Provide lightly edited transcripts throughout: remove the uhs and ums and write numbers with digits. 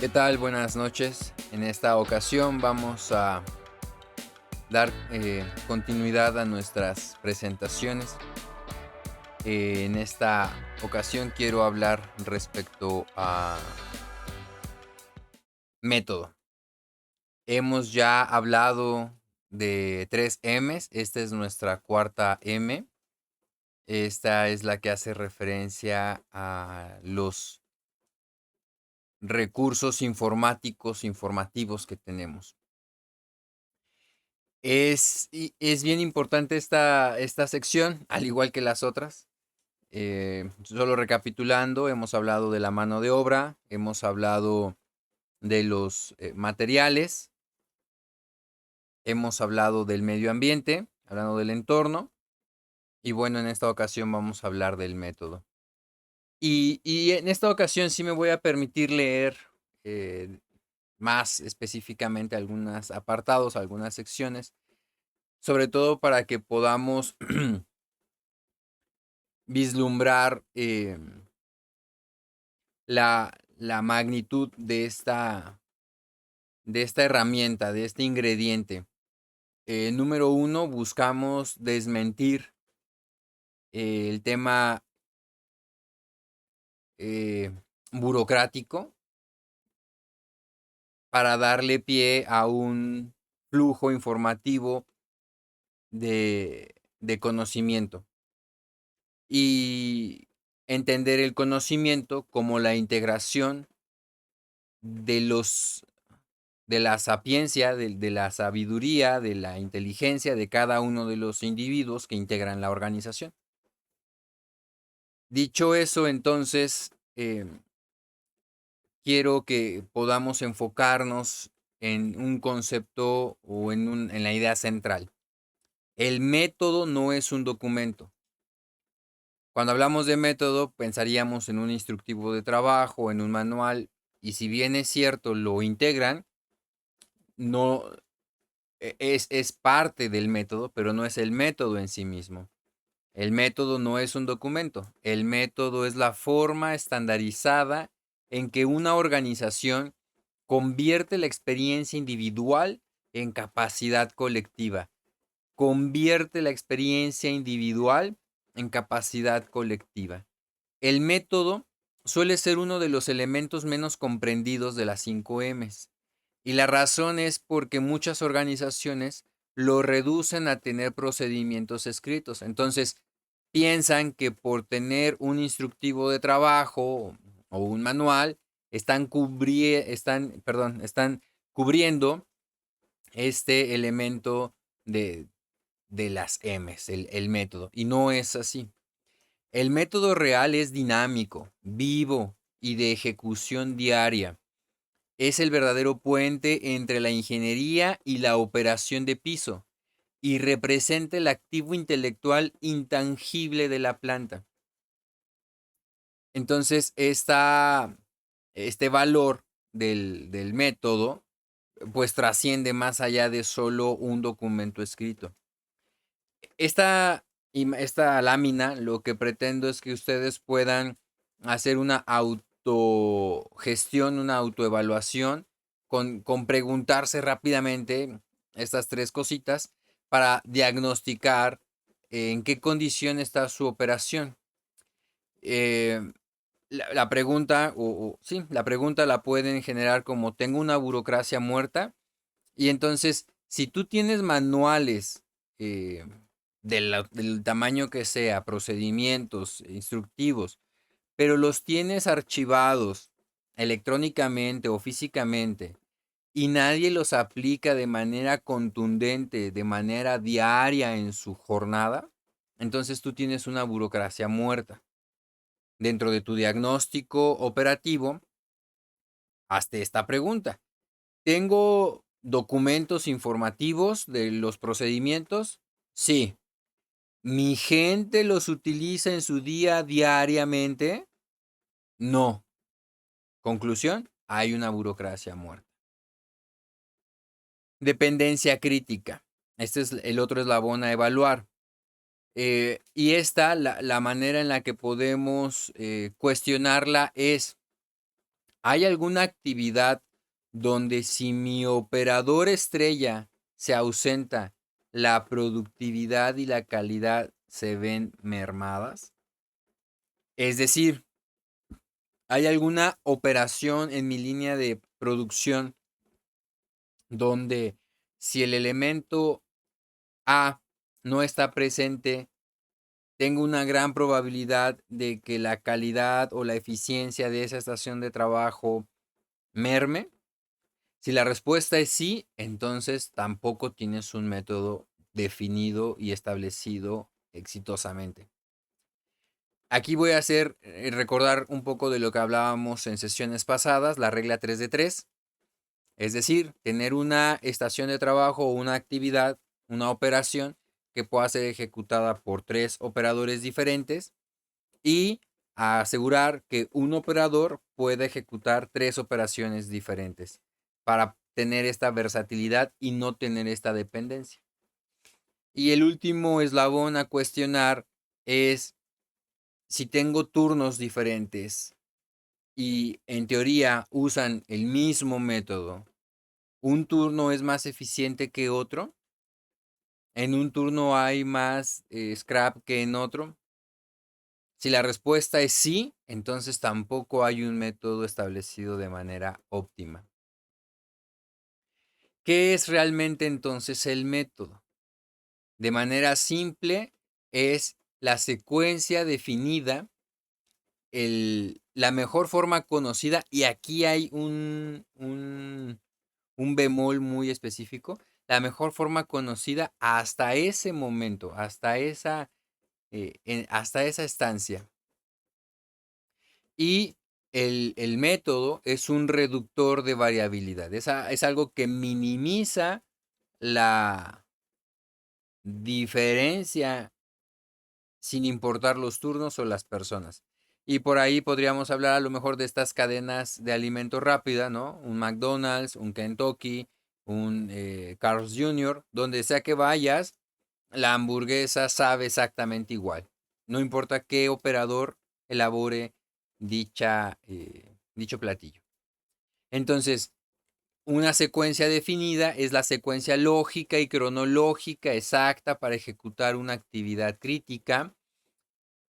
¿Qué tal? Buenas noches. En esta ocasión vamos a dar continuidad a nuestras presentaciones. En esta ocasión quiero hablar respecto a método. Hemos ya hablado de 3 M's. Esta es nuestra cuarta M. Esta es la que hace referencia a los recursos informáticos, informativos que tenemos. Es bien importante esta sección, al igual que las otras. Solo recapitulando, hemos hablado de la mano de obra, hemos hablado de los materiales, hemos hablado del medio ambiente, hablando del entorno, y bueno, en esta ocasión vamos a hablar del método. Y en esta ocasión sí me voy a permitir leer eh, más específicamente algunos apartados, algunas secciones, sobre todo para que podamos vislumbrar la magnitud de esta herramienta, de este ingrediente. Número uno, buscamos desmentir el tema eh, burocrático para darle pie a un flujo informativo de conocimiento y entender el conocimiento como la integración de los de la sapiencia, de la sabiduría, de la inteligencia de cada uno de los individuos que integran la organización. Dicho eso, entonces, quiero que podamos enfocarnos en un concepto o en la idea central. El método no es un documento. Cuando hablamos de método, pensaríamos en un instructivo de trabajo, en un manual, y si bien es cierto, lo integran, no, es parte del método, pero no es el método en sí mismo. El método no es un documento. El método es la forma estandarizada en que una organización convierte la experiencia individual en capacidad colectiva. Convierte la experiencia individual en capacidad colectiva. El método suele ser uno de los elementos menos comprendidos de las 5 M's. Y la razón es porque muchas organizaciones lo reducen a tener procedimientos escritos. Entonces, piensan que por tener un instructivo de trabajo o un manual, están cubriendo este elemento de, de las M's, el método. Y no es así. El método real es dinámico, vivo y de ejecución diaria. Es el verdadero puente entre la ingeniería y la operación de piso y representa el activo intelectual intangible de la planta. Entonces, este valor del método pues trasciende más allá de solo un documento escrito. Esta lámina lo que pretendo es que ustedes puedan hacer una autogestión, una autoevaluación con preguntarse rápidamente estas tres cositas para diagnosticar en qué condición está su operación. Eh, la pregunta, sí, la pregunta la pueden generar como tengo una burocracia muerta y entonces si tú tienes manuales eh, del tamaño que sea, procedimientos instructivos, pero los tienes archivados electrónicamente o físicamente y nadie los aplica de manera contundente, de manera diaria en su jornada, entonces tú tienes una burocracia muerta. Dentro de tu diagnóstico operativo, hazte esta pregunta. ¿Tengo documentos informativos de los procedimientos? Sí. ¿Mi gente los utiliza en su día diariamente? No. Conclusión, hay una burocracia muerta. Dependencia crítica. Este es el otro eslabón a evaluar. Y esta, la manera en la que podemos cuestionarla es, ¿Hay alguna actividad donde si mi operador estrella se ausenta, la productividad y la calidad se ven mermadas? Es decir, ¿hay alguna operación en mi línea de producción donde si el elemento A no está presente, tengo una gran probabilidad de que la calidad o la eficiencia de esa estación de trabajo merme? Si la respuesta es sí, entonces tampoco tienes un método definido y establecido exitosamente. Aquí voy a recordar un poco de lo que hablábamos en sesiones pasadas, la regla 3 de 3, es decir, tener una estación de trabajo o una actividad, una operación que pueda ser ejecutada por 3 operadores diferentes y asegurar que un operador pueda ejecutar 3 operaciones diferentes para tener esta versatilidad y no tener esta dependencia. Y el último eslabón a cuestionar es si tengo turnos diferentes y en teoría usan el mismo método, ¿un turno es más eficiente que otro? ¿En un turno hay más scrap que en otro? Si la respuesta es sí, entonces tampoco hay un método establecido de manera óptima. ¿Qué es realmente entonces el método? De manera simple, es la secuencia definida, la mejor forma conocida, y aquí hay un bemol muy específico, la mejor forma conocida hasta ese momento, hasta esa estancia. Y el método es un reductor de variabilidad. Es algo que minimiza la diferencia sin importar los turnos o las personas. Y por ahí podríamos hablar a lo mejor de estas cadenas de alimento rápida, ¿no? Un McDonald's, un Kentucky, un Carl's Jr., donde sea que vayas, la hamburguesa sabe exactamente igual. No importa qué operador elabore dicho platillo. Entonces, una secuencia definida es la secuencia lógica y cronológica exacta para ejecutar una actividad crítica.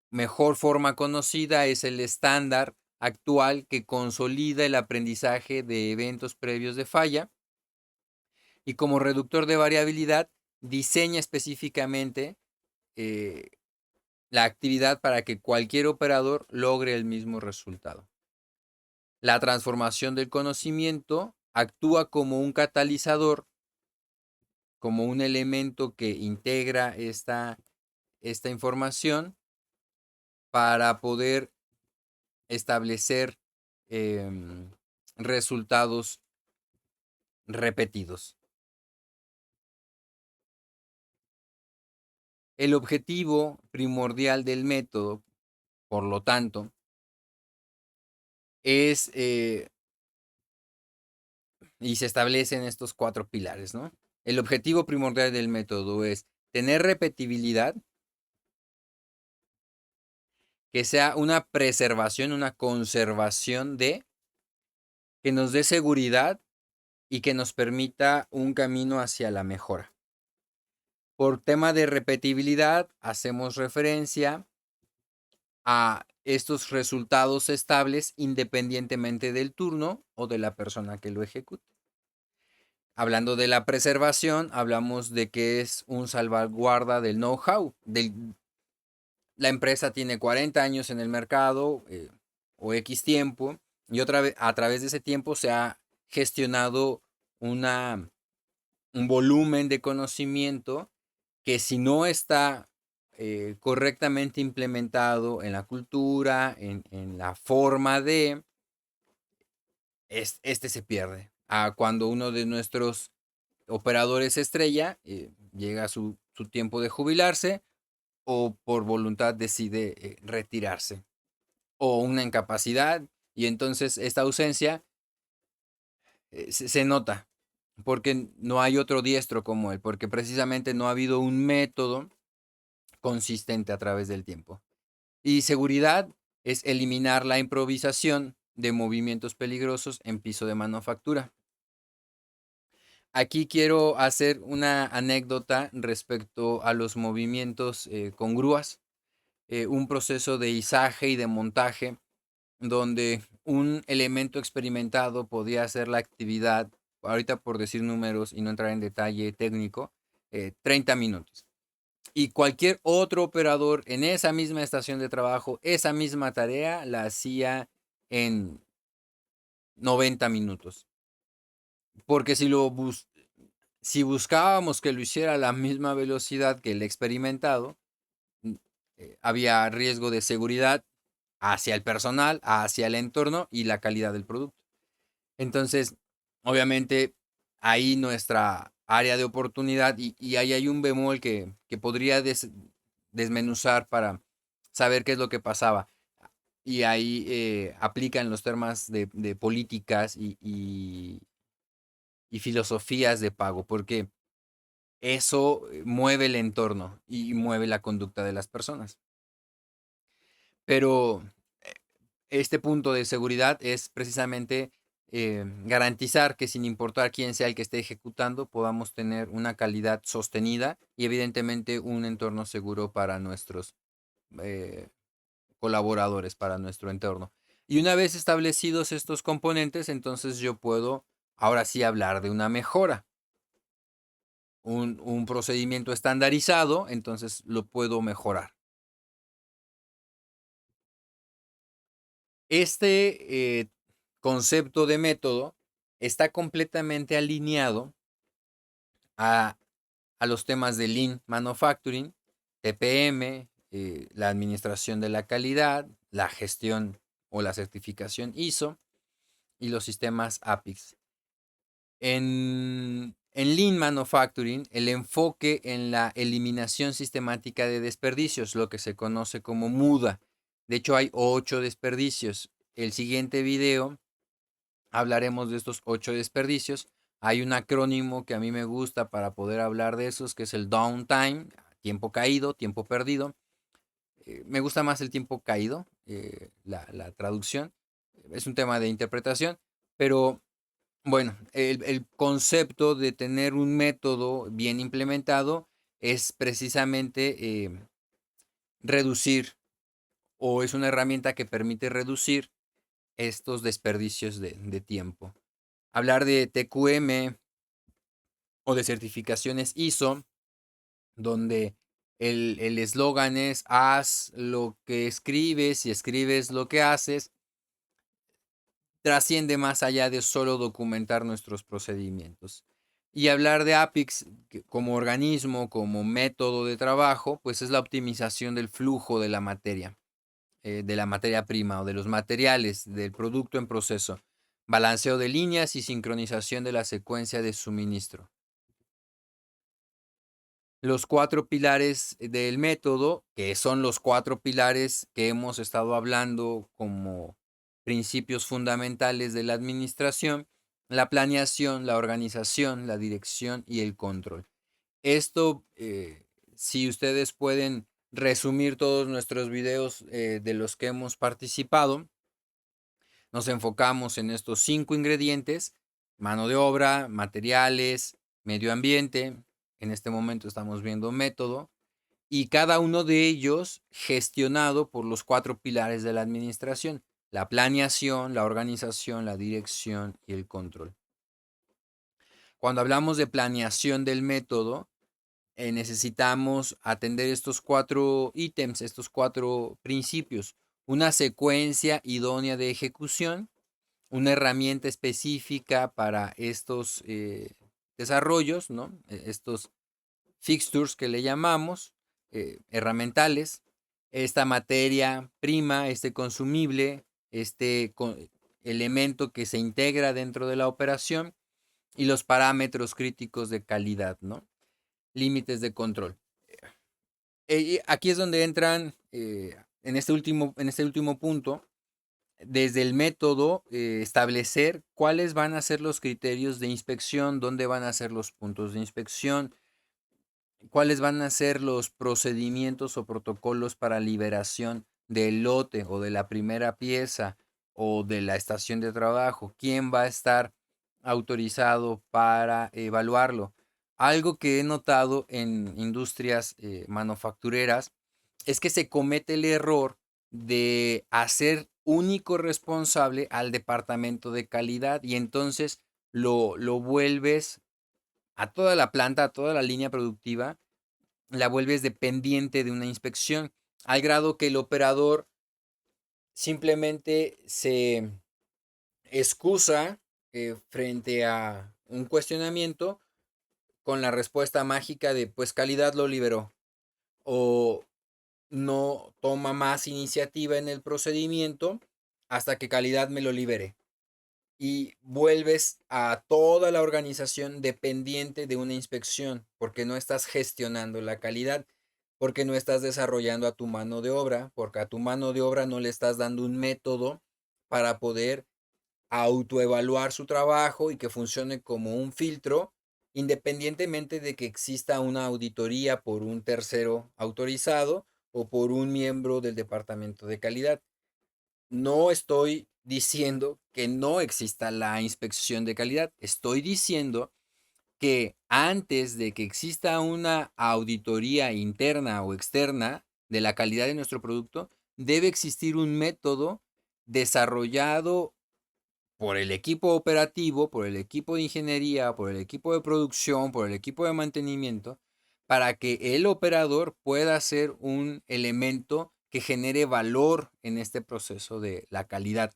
Mejor forma conocida es el estándar actual que consolida el aprendizaje de eventos previos de falla y como reductor de variabilidad diseña específicamente eh, la actividad para que cualquier operador logre el mismo resultado. La transformación del conocimiento actúa como un catalizador, como un elemento que integra esta información para poder establecer em, resultados repetidos. El objetivo primordial del método, por lo tanto, es, y se establecen estos 4 pilares, ¿no? El objetivo primordial del método es tener repetibilidad, que sea una preservación, una conservación que nos dé seguridad y que nos permita un camino hacia la mejora. Por tema de repetibilidad, hacemos referencia a estos resultados estables independientemente del turno o de la persona que lo ejecute. Hablando de la preservación, hablamos de que es un salvaguarda del know-how. La empresa tiene 40 años en el mercado o X tiempo y a través de ese tiempo se ha gestionado un volumen de conocimiento que si no está correctamente implementado en la cultura, en la forma este se pierde. Cuando uno de nuestros operadores estrella llega a su tiempo de jubilarse o por voluntad decide retirarse o una incapacidad y entonces esta ausencia se nota porque no hay otro diestro como él, porque precisamente no ha habido un método consistente a través del tiempo. Y seguridad es eliminar la improvisación de movimientos peligrosos en piso de manufactura. Aquí quiero hacer una anécdota respecto a los movimientos con grúas, un proceso de izaje y de montaje donde un elemento experimentado podía hacer la actividad, ahorita por decir números y no entrar en detalle técnico, 30 minutos. Y cualquier otro operador en esa misma estación de trabajo, esa misma tarea la hacía en 90 minutos. Porque si buscábamos que lo hiciera a la misma velocidad que el experimentado, había riesgo de seguridad hacia el personal, hacia el entorno y la calidad del producto. Entonces, obviamente, ahí nuestra área de oportunidad y ahí hay un bemol que podría desmenuzar para saber qué es lo que pasaba. Y ahí aplican los temas de políticas y filosofías de pago, porque eso mueve el entorno y mueve la conducta de las personas. Pero este punto de seguridad es precisamente garantizar que sin importar quién sea el que esté ejecutando, podamos tener una calidad sostenida y evidentemente un entorno seguro para nuestros eh, colaboradores, para nuestro entorno. Y una vez establecidos estos componentes, entonces yo puedo ahora sí hablar de una mejora. Un procedimiento estandarizado, entonces lo puedo mejorar. Este concepto de método está completamente alineado a, a los temas de Lean Manufacturing, TPM, la administración de la calidad, la gestión o la certificación ISO y los sistemas APIX. En Lean Manufacturing, el enfoque en la eliminación sistemática de desperdicios, lo que se conoce como MUDA. De hecho, hay 8 desperdicios. El siguiente video hablaremos de estos 8 desperdicios. Hay un acrónimo que a mí me gusta para poder hablar de esos, que es el downtime, tiempo caído, tiempo perdido. Me gusta más el tiempo caído, la traducción. Es un tema de interpretación, pero bueno, el concepto de tener un método bien implementado es precisamente reducir o es una herramienta que permite reducir estos desperdicios de tiempo. Hablar de TQM o de certificaciones ISO, donde el eslogan es haz lo que escribes y escribes lo que haces, trasciende más allá de solo documentar nuestros procedimientos. Y hablar de APIX como organismo, como método de trabajo, pues es la optimización del flujo de la materia prima o de los materiales del producto en proceso, balanceo de líneas y sincronización de la secuencia de suministro. Los 4 pilares del método, que son los 4 pilares que hemos estado hablando como principios fundamentales de la administración: la planeación, la organización, la dirección y el control. Esto, si ustedes pueden resumir todos nuestros videos de los que hemos participado, nos enfocamos en estos 5 ingredientes: mano de obra, materiales, medio ambiente. En este momento estamos viendo método, y cada uno de ellos gestionado por los 4 pilares de la administración: la planeación, la organización, la dirección y el control. Cuando hablamos de planeación del método, necesitamos atender estos 4 ítems, estos 4 principios: una secuencia idónea de ejecución, una herramienta específica para estos desarrollos, ¿no? Estos fixtures que le llamamos, herramientales, esta materia prima, este consumible, este elemento que se integra dentro de la operación, y los parámetros críticos de calidad, ¿no? Límites de control. Aquí es donde entran, en este último punto, desde el método, establecer cuáles van a ser los criterios de inspección, dónde van a ser los puntos de inspección, cuáles van a ser los procedimientos o protocolos para liberación del lote o de la primera pieza o de la estación de trabajo? ¿Quién va a estar autorizado para evaluarlo? Algo que he notado en industrias manufactureras es que se comete el error de hacer único responsable al departamento de calidad y entonces lo vuelves a toda la planta, a toda la línea productiva, la vuelves dependiente de una inspección, al grado que el operador simplemente se excusa frente a un cuestionamiento con la respuesta mágica de pues calidad lo liberó o no toma más iniciativa en el procedimiento hasta que calidad me lo libere. Y vuelves a toda la organización dependiente de una inspección porque no estás gestionando la calidad, porque no estás desarrollando a tu mano de obra, porque a tu mano de obra no le estás dando un método para poder autoevaluar su trabajo y que funcione como un filtro, independientemente de que exista una auditoría por un tercero autorizado o por un miembro del departamento de calidad. No estoy diciendo que no exista la inspección de calidad, estoy diciendo que antes de que exista una auditoría interna o externa de la calidad de nuestro producto, debe existir un método desarrollado por el equipo operativo, por el equipo de ingeniería, por el equipo de producción, por el equipo de mantenimiento, para que el operador pueda ser un elemento que genere valor en este proceso de la calidad.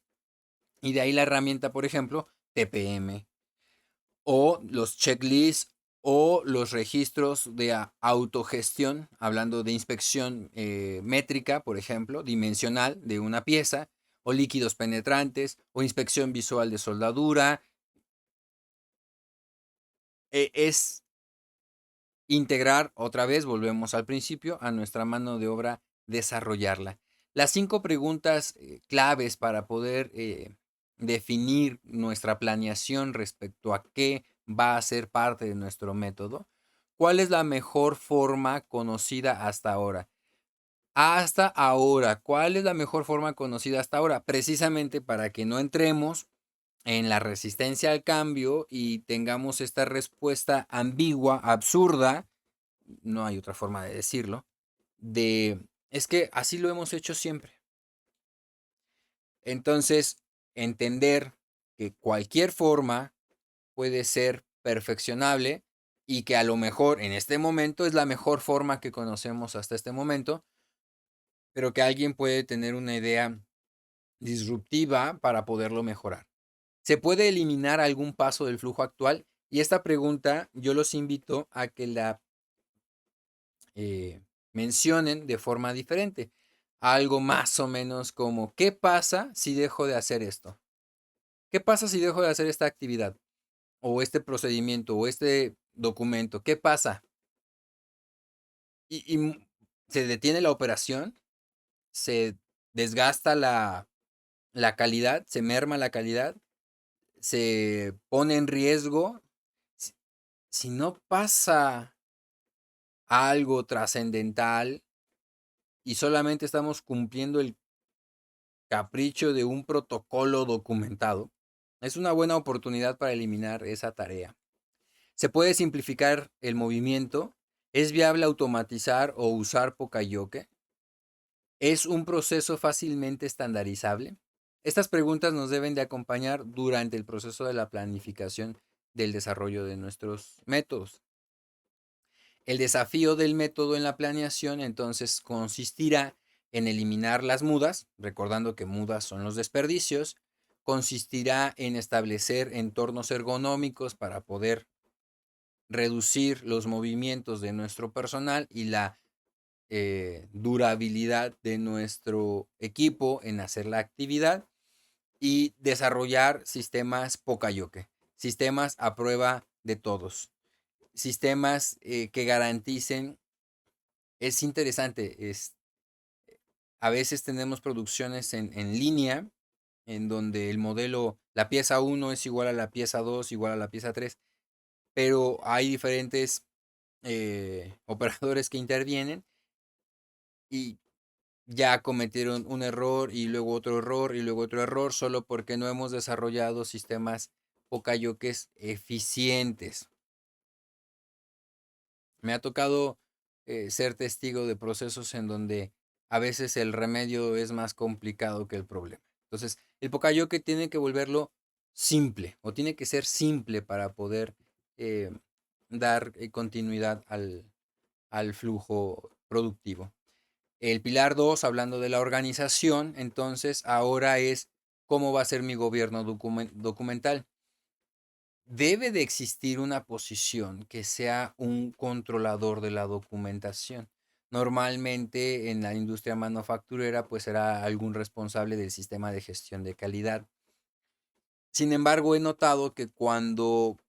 Y de ahí la herramienta, por ejemplo, TPM o los checklists o los registros de autogestión, hablando de inspección métrica, por ejemplo, dimensional de una pieza, o líquidos penetrantes, o inspección visual de soldadura. Es integrar, otra vez, volvemos al principio, a nuestra mano de obra, desarrollarla. Las 5 preguntas claves para poder definir nuestra planeación respecto a qué va a ser parte de nuestro método. ¿Cuál es la mejor forma conocida hasta ahora? Hasta ahora, ¿cuál es la mejor forma conocida hasta ahora? Precisamente para que no entremos en la resistencia al cambio y tengamos esta respuesta ambigua, absurda, no hay otra forma de decirlo, de es que así lo hemos hecho siempre. Entonces, entender que cualquier forma puede ser perfeccionable y que a lo mejor en este momento es la mejor forma que conocemos hasta este momento, pero que alguien puede tener una idea disruptiva para poderlo mejorar. ¿Se puede eliminar algún paso del flujo actual? Y esta pregunta yo los invito a que la mencionen de forma diferente. Algo más o menos como, ¿qué pasa si dejo de hacer esto? ¿Qué pasa si dejo de hacer esta actividad? O este procedimiento o este documento. ¿Qué pasa? Y se detiene la operación, se desgasta la calidad, se merma la calidad, se pone en riesgo. Si, si no pasa algo trascendental y solamente estamos cumpliendo el capricho de un protocolo documentado, es una buena oportunidad para eliminar esa tarea. Se puede simplificar el movimiento. ¿Es viable automatizar o usar Pocayoke? ¿Es un proceso fácilmente estandarizable? Estas preguntas nos deben de acompañar durante el proceso de la planificación del desarrollo de nuestros métodos. El desafío del método en la planeación entonces consistirá en eliminar las mudas, recordando que mudas son los desperdicios, consistirá en establecer entornos ergonómicos para poder reducir los movimientos de nuestro personal y la durabilidad de nuestro equipo en hacer la actividad y desarrollar sistemas Pocayoke, sistemas a prueba de todos, sistemas que garanticen. Es interesante, a veces tenemos producciones en línea en donde el modelo, la pieza uno es igual a la pieza 2 igual a la pieza 3, pero hay diferentes operadores que intervienen y ya cometieron un error y luego otro error y luego otro error solo porque no hemos desarrollado sistemas Pokayokes eficientes. Me ha tocado ser testigo de procesos en donde a veces el remedio es más complicado que el problema. Entonces, el Pokayoke tiene que volverlo simple o tiene que ser simple para poder eh, dar continuidad al flujo productivo. El pilar 2, hablando de la organización, entonces ahora es cómo va a ser mi gobierno documental. Debe de existir una posición que sea un controlador de la documentación. Normalmente en la industria manufacturera pues será algún responsable del sistema de gestión de calidad. Sin embargo, he notado que cuando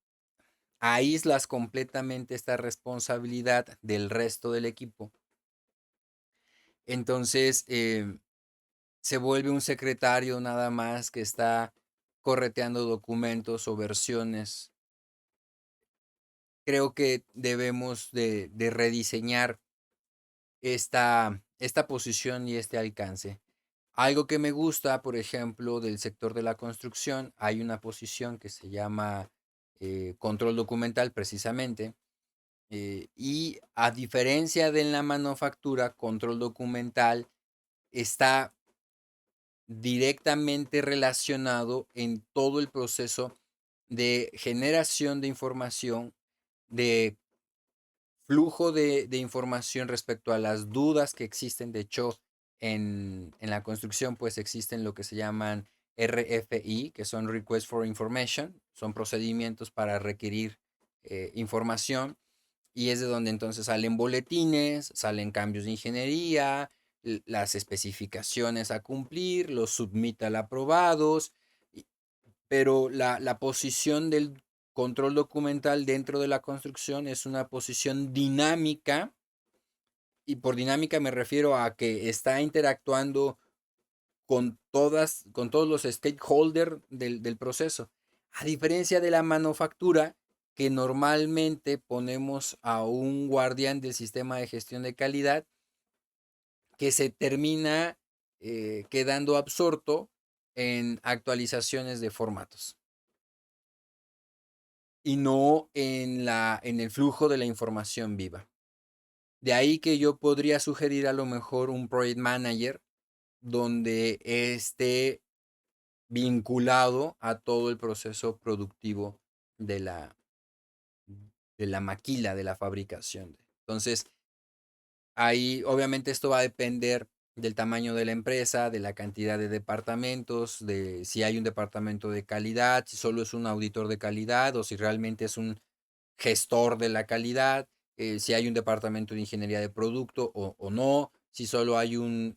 aíslas completamente esta responsabilidad del resto del equipo, entonces se vuelve un secretario nada más que está correteando documentos o versiones. Creo que debemos de rediseñar esta posición y este alcance. Algo que me gusta, por ejemplo, del sector de la construcción, hay una posición que se llama control documental precisamente, y a diferencia de en la manufactura, control documental está directamente relacionado en todo el proceso de generación de información, de flujo de información respecto a las dudas que existen. De hecho, en la construcción, pues existen lo que se llaman RFI, que son Request for Information, son procedimientos para requerir información, y es de donde entonces salen boletines, salen cambios de ingeniería, las especificaciones a cumplir, los submita al aprobados, pero la posición del control documental dentro de la construcción es una posición dinámica, y por dinámica me refiero a que está interactuando con todos los stakeholders del proceso. A diferencia de la manufactura, que normalmente ponemos a un guardián del sistema de gestión de calidad que se termina quedando absorto en actualizaciones de formatos y no en el flujo de la información viva. De ahí que yo podría sugerir a lo mejor un project manager donde esté vinculado a todo el proceso productivo de la maquila, de la fabricación. Entonces, ahí obviamente esto va a depender del tamaño de la empresa, de la cantidad de departamentos, de si hay un departamento de calidad, si solo es un auditor de calidad o si realmente es un gestor de la calidad, si hay un departamento de ingeniería de producto o no, si solo hay un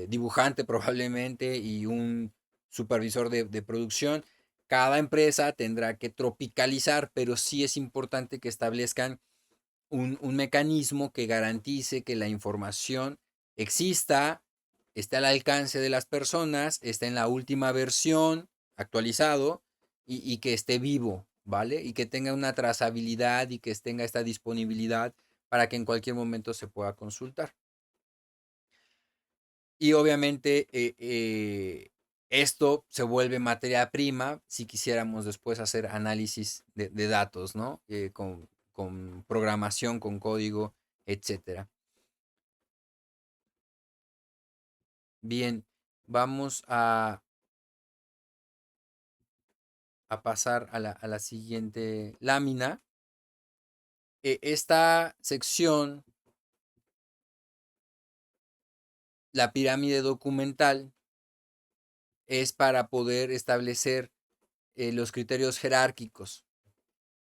dibujante probablemente y un supervisor de producción. Cada empresa tendrá que tropicalizar, pero sí es importante que establezcan un mecanismo que garantice que la información exista, esté al alcance de las personas, esté en la última versión, actualizado, y que esté vivo, ¿vale? Y que tenga una trazabilidad y que tenga esta disponibilidad para que en cualquier momento se pueda consultar. Y obviamente esto se vuelve materia prima si quisiéramos después hacer análisis de datos, ¿no? Con programación, con código, etcétera. Bien, vamos a pasar a la siguiente lámina. Esta sección, la pirámide documental, es para poder establecer los criterios jerárquicos.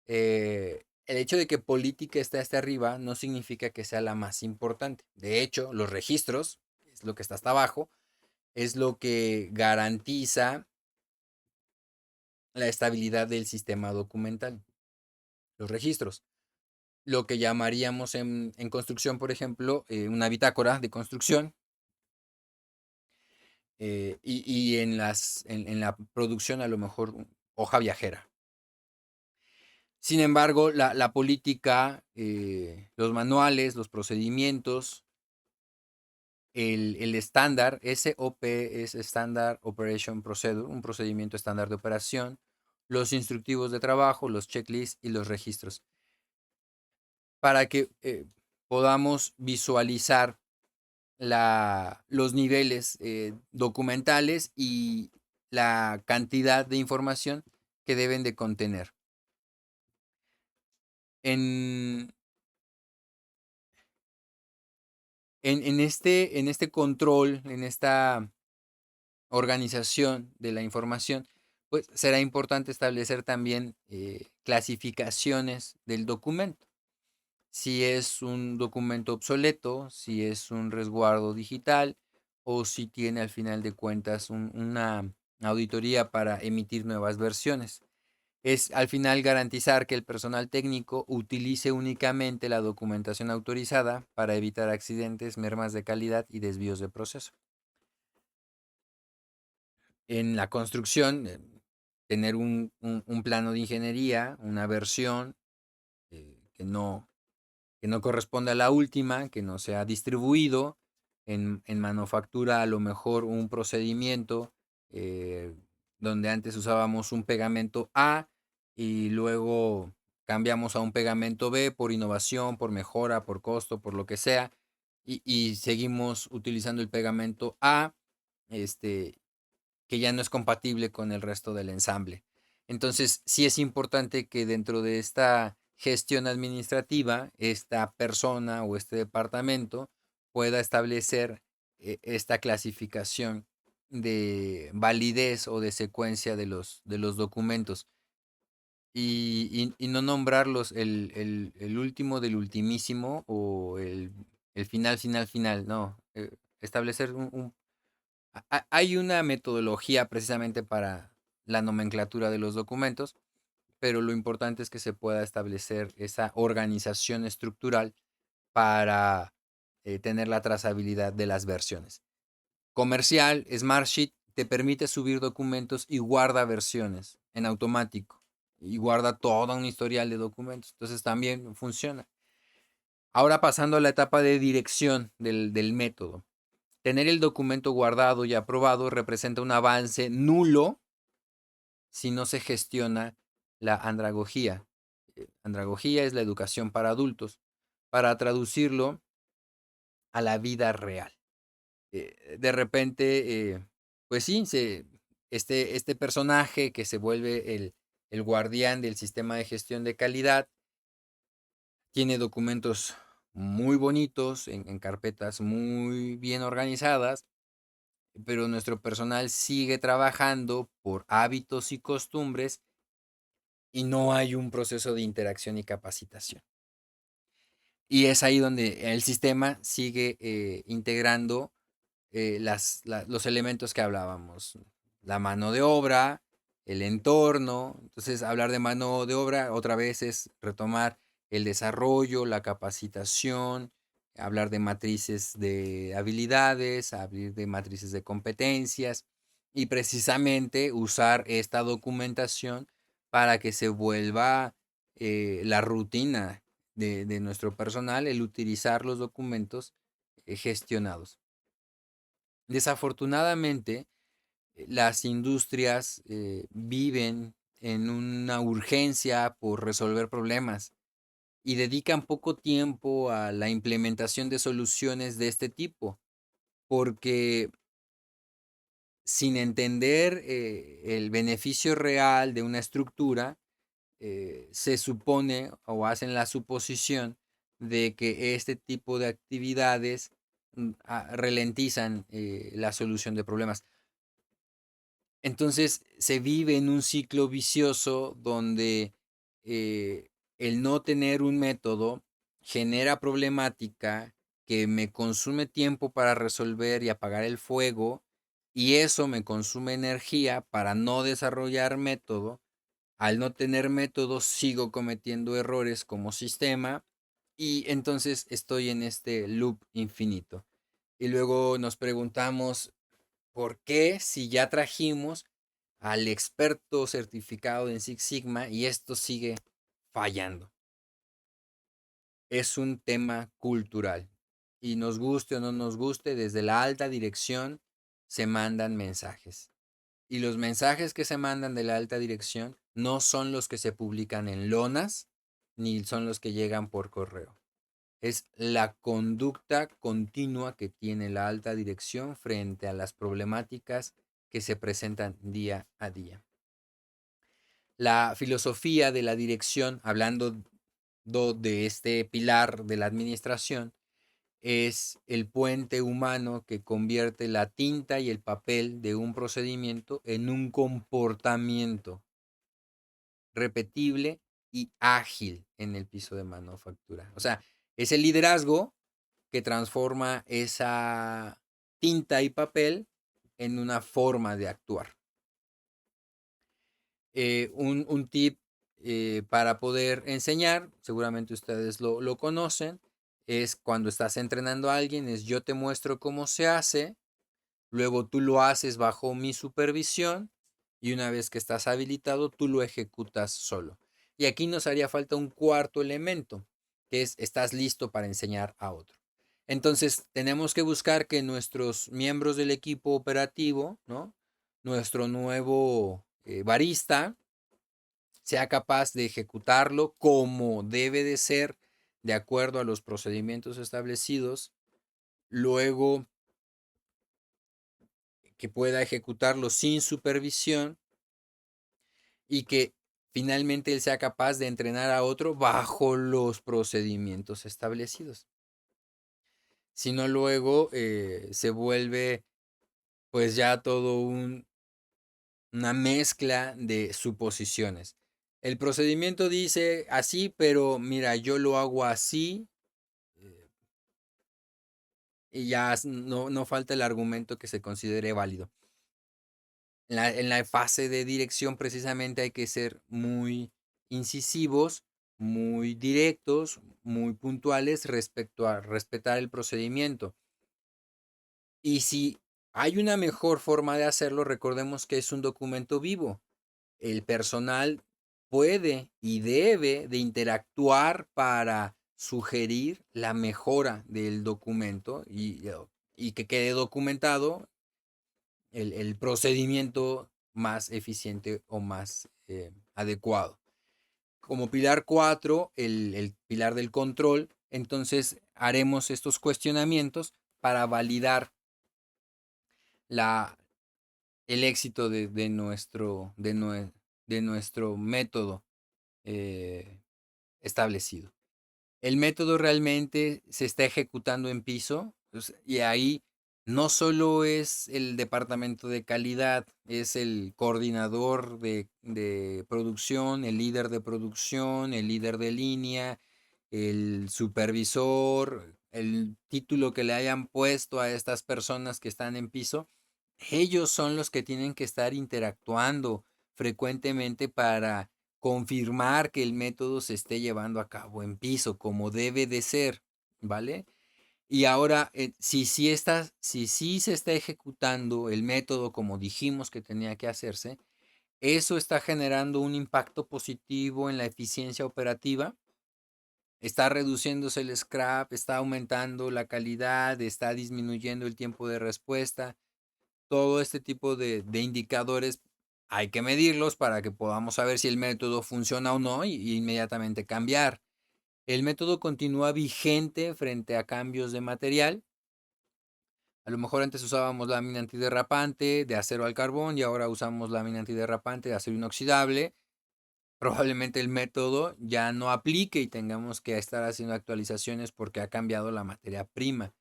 El hecho de que política esté hasta arriba no significa que sea la más importante. De hecho, los registros, que es lo que está hasta abajo, es lo que garantiza la estabilidad del sistema documental. Los registros. Lo que llamaríamos en construcción, por ejemplo, una bitácora de construcción, y en la producción a lo mejor hoja viajera. Sin embargo, la política, los manuales, los procedimientos, El estándar, SOP es Standard Operation Procedure, un procedimiento estándar de operación, los instructivos de trabajo, los checklists y los registros, para que podamos visualizar los niveles documentales y la cantidad de información que deben de contener. En, en este control, en esta organización de la información, pues será importante establecer también clasificaciones del documento. Si es un documento obsoleto, si es un resguardo digital o si tiene al final de cuentas una auditoría para emitir nuevas versiones. Es al final garantizar que el personal técnico utilice únicamente la documentación autorizada para evitar accidentes, mermas de calidad y desvíos de proceso. En la construcción, tener un plano de ingeniería, una versión que no corresponde a la última, que no se ha distribuido. En manufactura a lo mejor un procedimiento eh, donde antes usábamos un pegamento A y luego cambiamos a un pegamento B por innovación, por mejora, por costo, por lo que sea, y seguimos utilizando el pegamento A, este, que ya no es compatible con el resto del ensamble. Entonces, sí es importante que dentro de esta gestión administrativa, esta persona o este departamento pueda establecer esta clasificación de validez o de secuencia de los documentos y no nombrarlos el último del ultimísimo o el final, final, final, no. Establecer hay una metodología precisamente para la nomenclatura de los documentos, pero lo importante es que se pueda establecer esa organización estructural para tener la trazabilidad de las versiones. Comercial, Smartsheet te permite subir documentos y guarda versiones en automático y guarda todo un historial de documentos. Entonces también funciona. Ahora pasando a la etapa de dirección del método. Tener el documento guardado y aprobado representa un avance nulo si no se gestiona la andragogía. Andragogía es la educación para adultos, para traducirlo a la vida real. De repente, pues sí, este personaje que se vuelve el guardián del sistema de gestión de calidad tiene documentos muy bonitos en carpetas muy bien organizadas, pero nuestro personal sigue trabajando por hábitos y costumbres y no hay un proceso de interacción y capacitación. Y es ahí donde el sistema sigue integrando los elementos que hablábamos, la mano de obra, el entorno. Entonces, hablar de mano de obra otra vez es retomar el desarrollo, la capacitación, hablar de matrices de habilidades, hablar de matrices de competencias y precisamente usar esta documentación para que se vuelva la rutina de nuestro personal, el utilizar los documentos gestionados. Desafortunadamente, las industrias viven en una urgencia por resolver problemas y dedican poco tiempo a la implementación de soluciones de este tipo, porque sin entender el beneficio real de una estructura, se supone o hacen la suposición de que este tipo de actividades ralentizan la solución de problemas. Entonces se vive en un ciclo vicioso donde el no tener un método genera problemática que me consume tiempo para resolver y apagar el fuego y eso me consume energía para no desarrollar método. Al no tener método sigo cometiendo errores como sistema y entonces estoy en este loop infinito. Y luego nos preguntamos, ¿por qué si ya trajimos al experto certificado en Six Sigma y esto sigue fallando? Es un tema cultural y nos guste o no nos guste, desde la alta dirección se mandan mensajes. Y los mensajes que se mandan de la alta dirección no son los que se publican en lonas, ni son los que llegan por correo. Es la conducta continua que tiene la alta dirección frente a las problemáticas que se presentan día a día. La filosofía de la dirección, hablando de este pilar de la administración, es el puente humano que convierte la tinta y el papel de un procedimiento en un comportamiento repetible y ágil en el piso de manufactura. O sea, es el liderazgo que transforma esa tinta y papel en una forma de actuar. Un tip para poder enseñar, seguramente ustedes lo conocen, es cuando estás entrenando a alguien, es yo te muestro cómo se hace, luego tú lo haces bajo mi supervisión y una vez que estás habilitado, tú lo ejecutas solo. Y aquí nos haría falta un cuarto elemento, que es estás listo para enseñar a otro. Entonces, tenemos que buscar que nuestros miembros del equipo operativo, ¿no? Nuestro nuevo barista, sea capaz de ejecutarlo como debe de ser, de acuerdo a los procedimientos establecidos, luego que pueda ejecutarlo sin supervisión y que finalmente él sea capaz de entrenar a otro bajo los procedimientos establecidos. Si no, luego se vuelve pues ya todo una mezcla de suposiciones. El procedimiento dice así, pero mira, yo lo hago así, eh, y ya no falta el argumento que se considere válido. En la fase de dirección precisamente hay que ser muy incisivos, muy directos, muy puntuales respecto a respetar el procedimiento. Y si hay una mejor forma de hacerlo, recordemos que es un documento vivo. El personal puede y debe de interactuar para sugerir la mejora del documento y que quede documentado el procedimiento más eficiente o más adecuado. Como pilar 4, el pilar del control, entonces haremos estos cuestionamientos para validar la, el éxito de nuestro método eh, establecido. El método realmente se está ejecutando en piso, pues, y ahí no solo es el departamento de calidad, es el coordinador de producción, el líder de producción, el líder de línea, el supervisor, el título que le hayan puesto a estas personas que están en piso. Ellos son los que tienen que estar interactuando frecuentemente para confirmar que el método se esté llevando a cabo en piso como debe de ser, ¿vale? Y ahora, si sí se está ejecutando el método como dijimos que tenía que hacerse, eso está generando un impacto positivo en la eficiencia operativa, está reduciéndose el scrap, está aumentando la calidad, está disminuyendo el tiempo de respuesta. Todo este tipo de indicadores hay que medirlos para que podamos saber si el método funciona o no y inmediatamente cambiar. El método continúa vigente frente a cambios de material. A lo mejor antes usábamos lámina antiderrapante de acero al carbón y ahora usamos lámina antiderrapante de acero inoxidable. Probablemente el método ya no aplique y tengamos que estar haciendo actualizaciones porque ha cambiado la materia prima.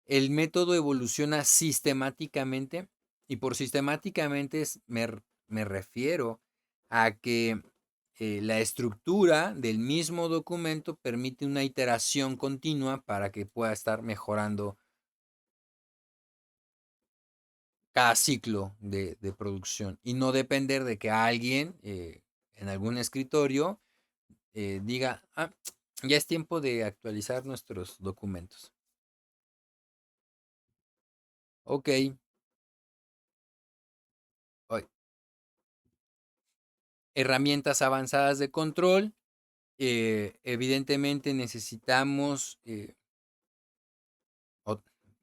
El método evoluciona sistemáticamente y por sistemáticamente me refiero a que la estructura del mismo documento permite una iteración continua para que pueda estar mejorando cada ciclo de producción y no depender de que alguien en algún escritorio diga, ah, ya es tiempo de actualizar nuestros documentos. Ok, herramientas avanzadas de control. Evidentemente necesitamos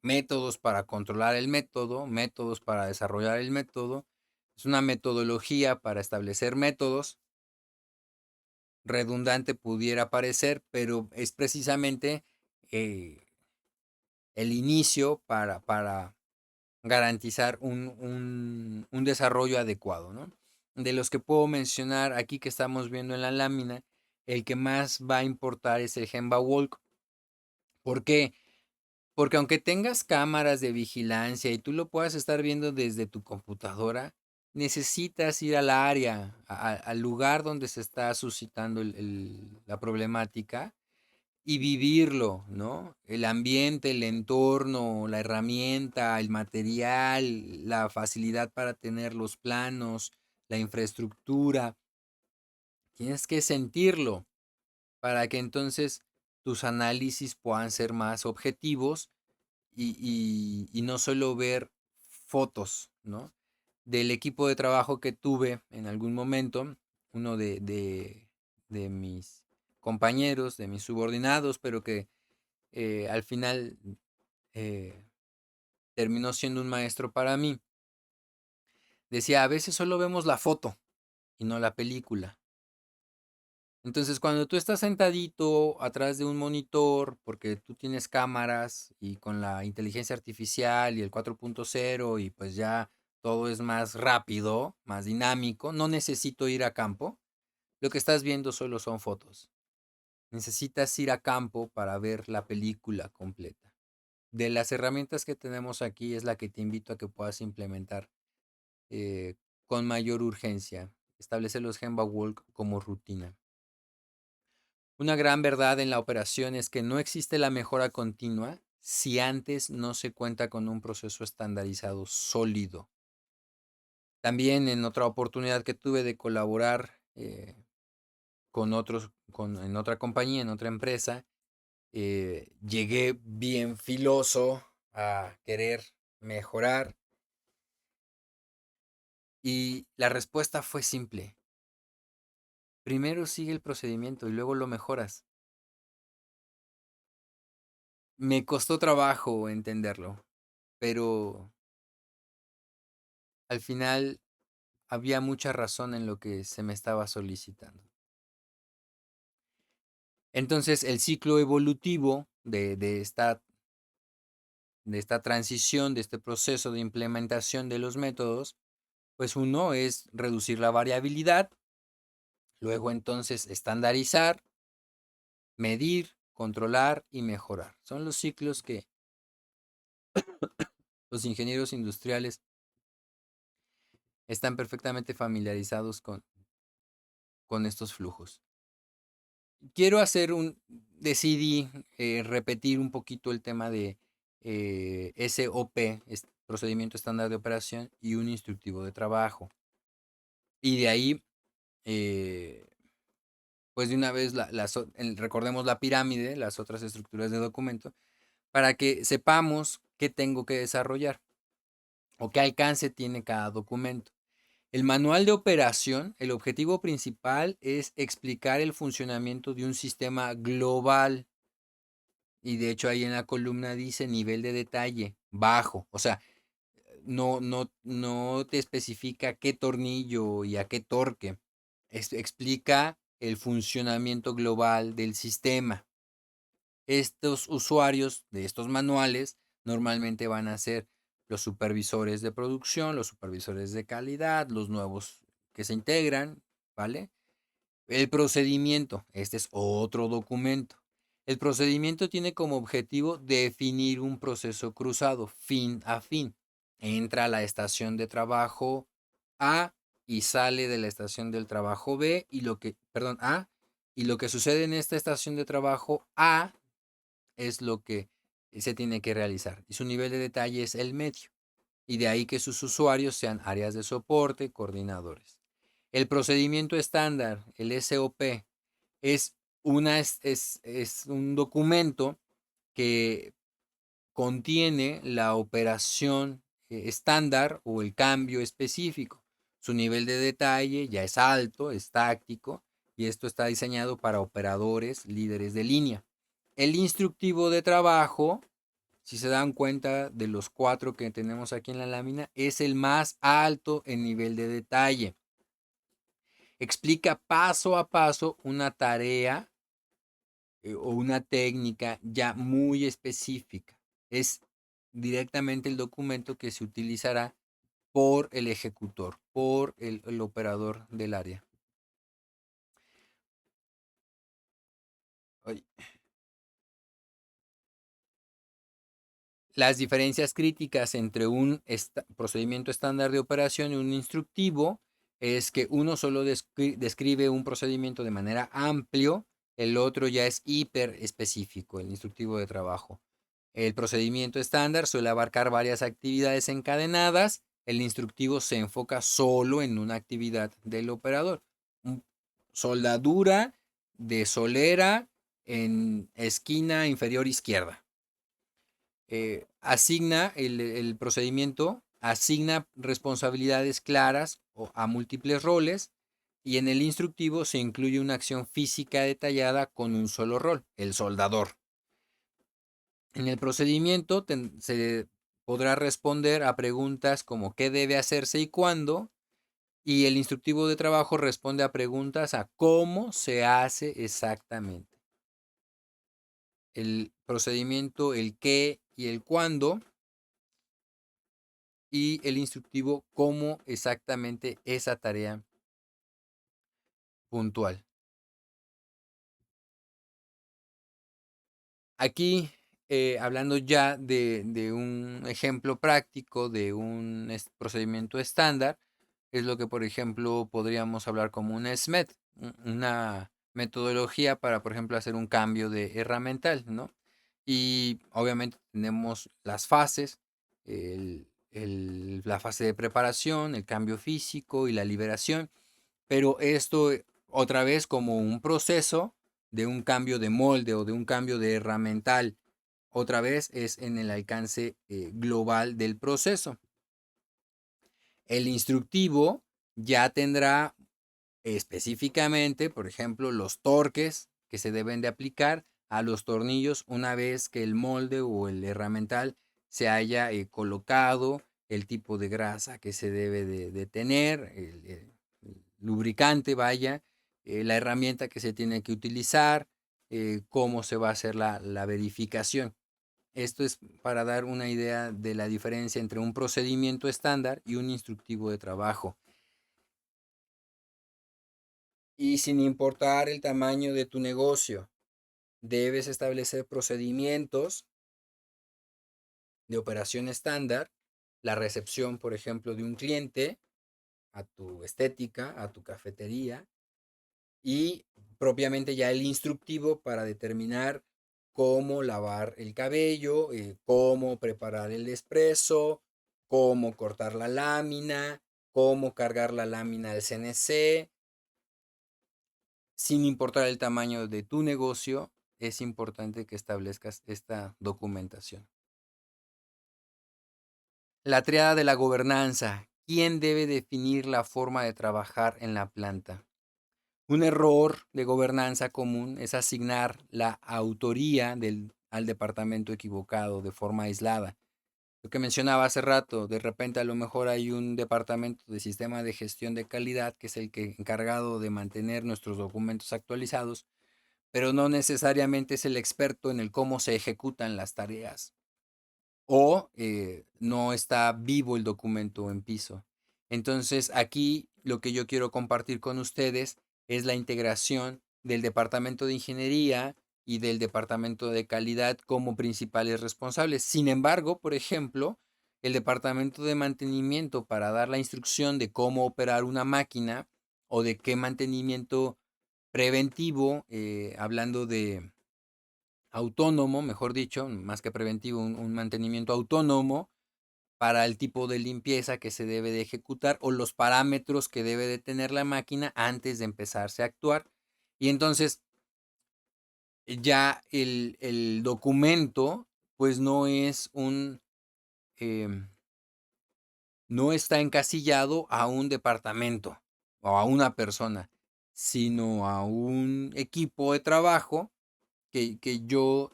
métodos para controlar el método, métodos para desarrollar el método. Es una metodología para establecer métodos. Redundante pudiera parecer, pero es precisamente eh, el inicio para garantizar un desarrollo adecuado, ¿no? De los que puedo mencionar aquí que estamos viendo en la lámina, el que más va a importar es el Gemba Walk. ¿Por qué? Porque aunque tengas cámaras de vigilancia y tú lo puedas estar viendo desde tu computadora, necesitas ir al área, al lugar donde se está suscitando la problemática y vivirlo, ¿no? El ambiente, el entorno, la herramienta, el material, la facilidad para tener los planos, la infraestructura. Tienes que sentirlo para que entonces tus análisis puedan ser más objetivos y no solo ver fotos, ¿no? Del equipo de trabajo que tuve en algún momento, uno de mis compañeros, de mis subordinados, pero que al final eh, terminó siendo un maestro para mí, decía, a veces solo vemos la foto y no la película. Entonces, cuando tú estás sentadito atrás de un monitor, porque tú tienes cámaras y con la inteligencia artificial y el 4.0 y pues ya todo es más rápido, más dinámico, no necesito ir a campo, lo que estás viendo solo son fotos. Necesitas ir a campo para ver la película completa. De las herramientas que tenemos aquí es la que te invito a que puedas implementar eh, con mayor urgencia. Establece los Gemba Walk como rutina. Una gran verdad en la operación es que no existe la mejora continua si antes no se cuenta con un proceso estandarizado sólido. También en otra oportunidad que tuve de colaborar con otros, en otra compañía, en otra empresa, llegué bien filoso a querer mejorar y la respuesta fue simple. Primero sigue el procedimiento y luego lo mejoras. Me costó trabajo entenderlo, pero al final había mucha razón en lo que se me estaba solicitando. Entonces el ciclo evolutivo de esta transición, de este proceso de implementación de los métodos, pues uno es reducir la variabilidad, luego entonces estandarizar, medir, controlar y mejorar. Son los ciclos que los ingenieros industriales están perfectamente familiarizados con estos flujos. Quiero decidí repetir un poquito el tema de SOP, procedimiento estándar de operación, y un instructivo de trabajo. Y de ahí, eh, pues de una vez, recordemos la pirámide, las otras estructuras de documento, para que sepamos qué tengo que desarrollar o qué alcance tiene cada documento. El manual de operación, el objetivo principal es explicar el funcionamiento de un sistema global. Y de hecho ahí en la columna dice nivel de detalle bajo. O sea, no te especifica qué tornillo y a qué torque. Explica el funcionamiento global del sistema. Estos usuarios de estos manuales normalmente van a ser los supervisores de producción, los supervisores de calidad, los nuevos que se integran, ¿vale? El procedimiento, este es otro documento. El procedimiento tiene como objetivo definir un proceso cruzado, fin a fin. Entra a la estación de trabajo A y sale de la estación del trabajo B A, y lo que sucede en esta estación de trabajo A es lo que se tiene que realizar. Y su nivel de detalle es el medio. Y de ahí que sus usuarios sean áreas de soporte, coordinadores. El procedimiento estándar, el SOP, es, es un documento que contiene la operación estándar o el cambio específico. Su nivel de detalle ya es alto, es táctico, y esto está diseñado para operadores, líderes de línea. El instructivo de trabajo si se dan cuenta de los 4 que tenemos aquí en la lámina, es el más alto en nivel de detalle. Explica paso a paso una tarea o una técnica ya muy específica. Es directamente el documento que se utilizará por el ejecutor, por el operador del área. Ay. Las diferencias críticas entre un procedimiento estándar de operación y un instructivo es que uno solo describe un procedimiento de manera amplio, el otro ya es hiper específico, el instructivo de trabajo. El procedimiento estándar suele abarcar varias actividades encadenadas, el instructivo se enfoca solo en una actividad del operador. Soldadura de solera en esquina inferior izquierda. Asigna el procedimiento, asigna responsabilidades claras a múltiples roles y en el instructivo se incluye una acción física detallada con un solo rol, el soldador. En el procedimiento se podrá responder a preguntas como qué debe hacerse y cuándo, y el instructivo de trabajo responde a preguntas a cómo se hace exactamente. El procedimiento, el qué y el cuándo, y el instructivo cómo exactamente esa tarea puntual. Aquí, hablando ya de un ejemplo práctico de un procedimiento estándar, es lo que, por ejemplo, podríamos hablar como un SMED, una metodología para, por ejemplo, hacer un cambio de herramental, ¿no? Y obviamente tenemos las fases, la fase de preparación, el cambio físico y la liberación, pero esto otra vez como un proceso de un cambio de molde o de un cambio de herramental, otra vez es en el alcance global del proceso. El instructivo ya tendrá específicamente, por ejemplo, los torques que se deben de aplicar a los tornillos una vez que el molde o el herramental se haya colocado, el tipo de grasa que se debe de tener, el lubricante, vaya, la herramienta que se tiene que utilizar, cómo se va a hacer la verificación. Esto es para dar una idea de la diferencia entre un procedimiento estándar y un instructivo de trabajo. Y sin importar el tamaño de tu negocio, debes establecer procedimientos de operación estándar, la recepción, por ejemplo, de un cliente a tu estética, a tu cafetería, y propiamente ya el instructivo para determinar cómo lavar el cabello, cómo preparar el espresso, cómo cortar la lámina, cómo cargar la lámina al CNC. Sin importar el tamaño de tu negocio, es importante que establezcas esta documentación. La triada de la gobernanza. ¿Quién debe definir la forma de trabajar en la planta? Un error de gobernanza común es asignar la autoría al departamento equivocado de forma aislada. Lo que mencionaba hace rato, de repente a lo mejor hay un departamento de sistema de gestión de calidad que es el que encargado de mantener nuestros documentos actualizados, pero no necesariamente es el experto en el cómo se ejecutan las tareas o no está vivo el documento en piso. Entonces aquí lo que yo quiero compartir con ustedes es la integración del departamento de ingeniería y del departamento de calidad como principales responsables. Sin embargo, por ejemplo, el departamento de mantenimiento para dar la instrucción de cómo operar una máquina o de qué mantenimiento preventivo, hablando de autónomo, mejor dicho, más que preventivo, un mantenimiento autónomo para el tipo de limpieza que se debe de ejecutar o los parámetros que debe de tener la máquina antes de empezarse a actuar. Y entonces ya el documento pues no es em, no está encasillado a un departamento o a una persona, sino a un equipo de trabajo que yo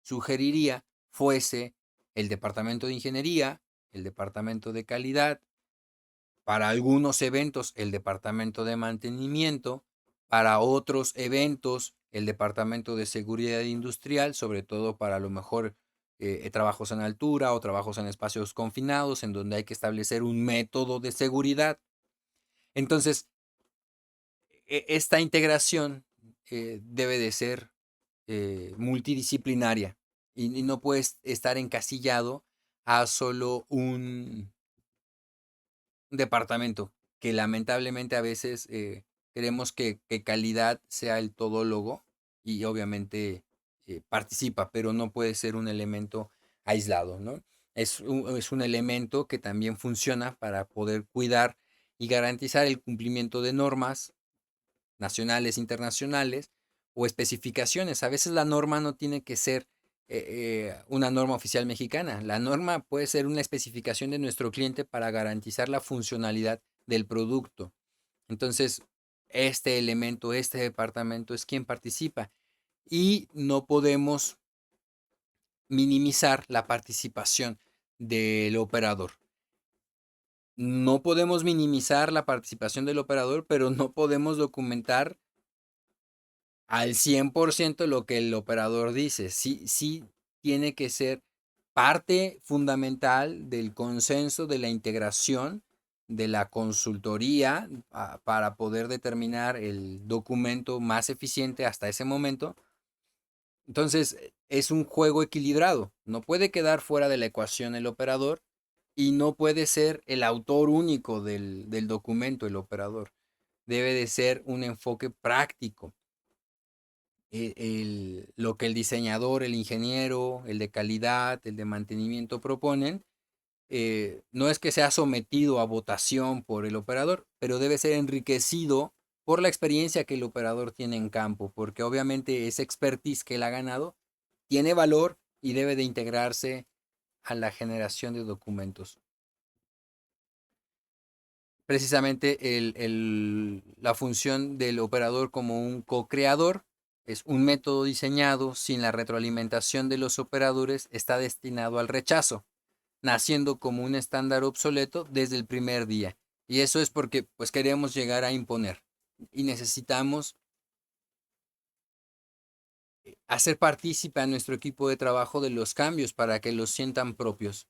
sugeriría fuese el departamento de ingeniería, el departamento de calidad, para algunos eventos el departamento de mantenimiento, para otros eventos el departamento de seguridad industrial, sobre todo para a lo mejor trabajos en altura o trabajos en espacios confinados en donde hay que establecer un método de seguridad. Entonces, esta integración debe de ser multidisciplinaria y no puedes estar encasillado a solo un departamento, que lamentablemente a veces queremos que calidad sea el todólogo y obviamente participa, pero no puede ser un elemento aislado, ¿no? Es un elemento que también funciona para poder cuidar y garantizar el cumplimiento de normas nacionales, internacionales o especificaciones. A veces la norma no tiene que ser una norma oficial mexicana. La norma puede ser una especificación de nuestro cliente para garantizar la funcionalidad del producto. Entonces, este elemento, este departamento es quien participa y no podemos minimizar la participación del operador. No podemos minimizar la participación del operador, pero no podemos documentar al 100% lo que el operador dice. Sí, sí tiene que ser parte fundamental del consenso, de la integración, de la consultoría para poder determinar el documento más eficiente hasta ese momento. Entonces, es un juego equilibrado. No puede quedar fuera de la ecuación el operador y no puede ser el autor único del documento, el operador. Debe de ser un enfoque práctico lo que el diseñador, el ingeniero, el de calidad, el de mantenimiento proponen, no es que sea sometido a votación por el operador, pero debe ser enriquecido por la experiencia que el operador tiene en campo, porque obviamente esa expertise que él ha ganado tiene valor y debe de integrarse a la generación de documentos. Precisamente la función del operador como un co-creador es un método diseñado sin la retroalimentación de los operadores está destinado al rechazo, naciendo como un estándar obsoleto desde el primer día. Y eso es porque pues queremos llegar a imponer y necesitamos hacer partícipe a nuestro equipo de trabajo de los cambios para que los sientan propios.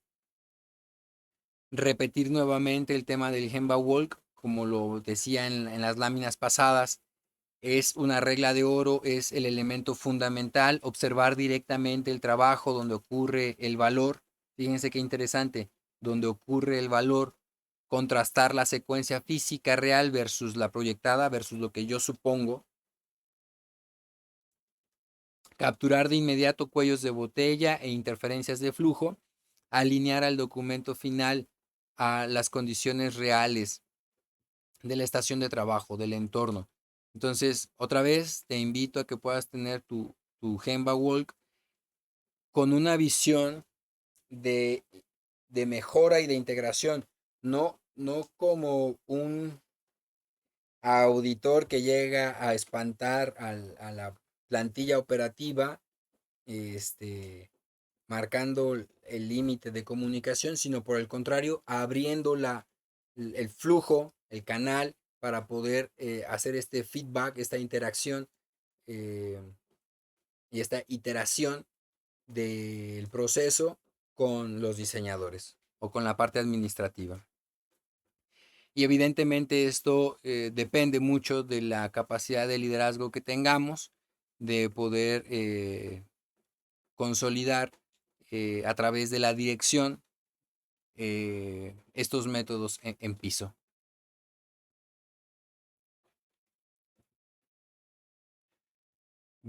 Repetir nuevamente el tema del Gemba Walk, como lo decía en las láminas pasadas, es una regla de oro, es el elemento fundamental, observar directamente el trabajo donde ocurre el valor. Fíjense qué interesante, donde ocurre el valor, contrastar la secuencia física real versus la proyectada, versus lo que yo supongo, capturar de inmediato cuellos de botella e interferencias de flujo, alinear al documento final a las condiciones reales de la estación de trabajo, del entorno. Entonces, otra vez te invito a que puedas tener tu Gemba Walk con una visión de, de mejora y de integración, no como un auditor que llega a espantar a la plantilla operativa, este, marcando el límite de comunicación, sino por el contrario, abriendo el flujo, el canal para poder hacer este feedback, esta interacción eh, y esta iteración del proceso con los diseñadores o con la parte administrativa. Y evidentemente esto depende mucho de la capacidad de liderazgo que tengamos, de poder consolidar a través de la dirección estos métodos en piso.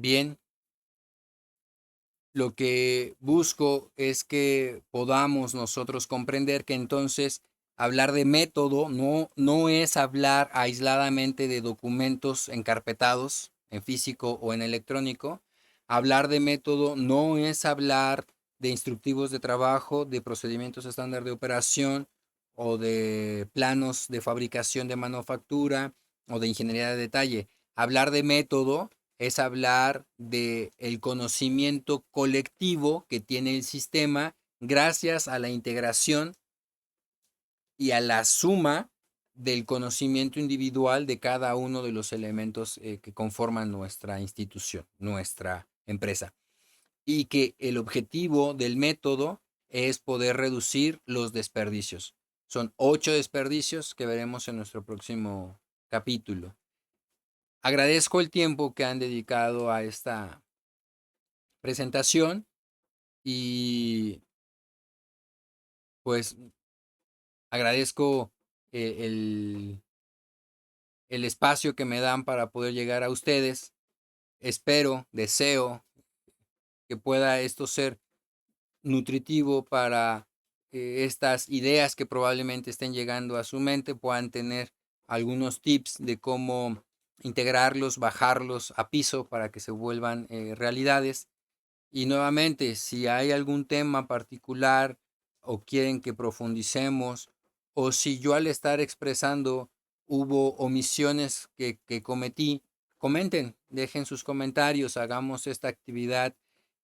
Bien, lo que busco es que podamos nosotros comprender que entonces hablar de método no es hablar aisladamente de documentos encarpetados en físico o en electrónico. Hablar de método no es hablar de instructivos de trabajo, de procedimientos estándar de operación o de planos de fabricación de manufactura o de ingeniería de detalle. Hablar de método es hablar de el conocimiento colectivo que tiene el sistema gracias a la integración y a la suma del conocimiento individual de cada uno de los elementos que conforman nuestra institución, nuestra empresa. Y que el objetivo del método es poder reducir los desperdicios. Son 8 desperdicios que veremos en nuestro próximo capítulo. Agradezco el tiempo que han dedicado a esta presentación y pues agradezco el espacio que me dan para poder llegar a ustedes. Espero, deseo que pueda esto ser nutritivo para estas ideas que probablemente estén llegando a su mente, puedan tener algunos tips de cómo integrarlos, bajarlos a piso para que se vuelvan realidades. Y nuevamente, si hay algún tema particular o quieren que profundicemos, o si yo al estar expresando hubo omisiones que cometí, comenten, dejen sus comentarios, hagamos esta actividad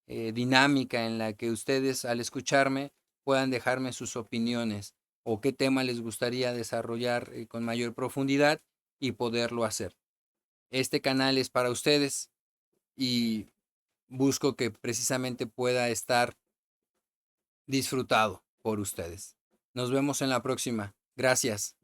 dinámica en la que ustedes al escucharme puedan dejarme sus opiniones o qué tema les gustaría desarrollar con mayor profundidad y poderlo hacer. Este canal es para ustedes y busco que precisamente pueda estar disfrutado por ustedes. Nos vemos en la próxima. Gracias.